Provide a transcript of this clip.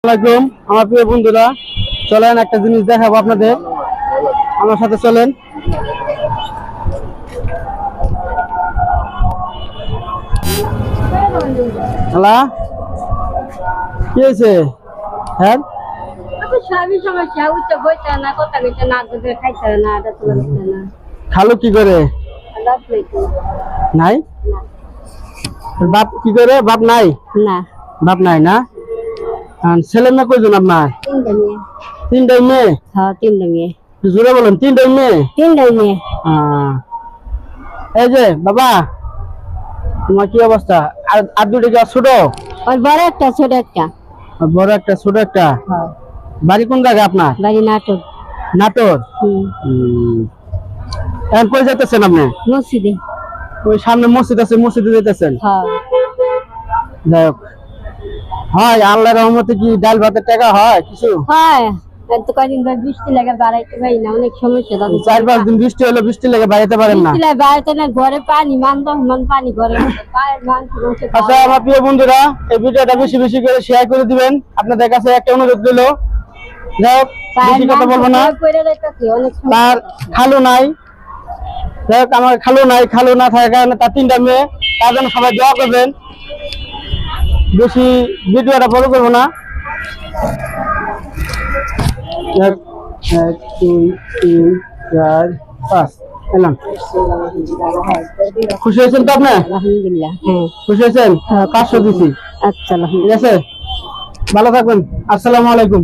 আসসালামাইকুম আমার প্রিয় বন্ধুরা, চলেন একটা জিনিস দেখাবো আপনাদের। আমার সাথে চলেন। হ্যালো, কি হয়েছে? হ্যাঁ, খালু কি করে? নাই বাপ কি করে? বাপ নাই? না, বাপ নাই না? ছেলে মেয়ে কয়জন আপনার? তিনটাই মেয়ে? হ্যাঁ, তিনটা মেয়ে। জোরে বলেন, তিনটাই মেয়ে? তিনটাই মেয়ে। এই যে বাবা, তোমার কি অবস্থা? আর দুটো কি ছোট? ওর বড় একটা, ছোট একটা। বড় একটা, ছোট একটা। হ্যাঁ। বাড়ি কোন জায়গায় আপনার? বাড়ি নাটক। নাটোর? এখন কই যাইতেছেন আপনি? মসজিদে। ওই সামনে মসজিদ আছে, মসজিদে যাইতেছেন? হ্যাঁ। যাই হোক, হয় আল্লাহর রহমতে কি ডাল ভাতের টাকা হয় কিছু? হয়, তো কয়দিন ধরে বৃষ্টি লাগে বাড়াইতে পারি না, অনেক সমস্যা। 4-5 দিন বৃষ্টি হলো, বৃষ্টি লেগে বাড়াইতে পারেন না? বৃষ্টি লাগে বাড়াইতে না, ঘরে পানি মান পানি ঘরে। আচ্ছা আমার প্রিয় বন্ধুরা, এই ভিডিওটা বেশি বেশি করে শেয়ার করে দিবেন। আপনাদের কাছে একটা অনুরোধ রইল। যাই হোক, বেশি কথা বলবো না। তার খালু নাই, যাই হোক আমার খালু নাই, খালু না থাকার কারণে তার তিনটা মেয়ে, তার জন্য সবাই দোয়া করবেন। বেশি ভিডিওটা বড় করবো না। 1 2 3 4 5 এলাম। খুশি হয়েছেন তো আপনি? আলহামদুলিল্লাহ। হ্যাঁ, খুশি হয়েছেন? 500 দিছি। আচ্ছা, ঠিক আছে, ভালো থাকবেন। আসসালামু আলাইকুম।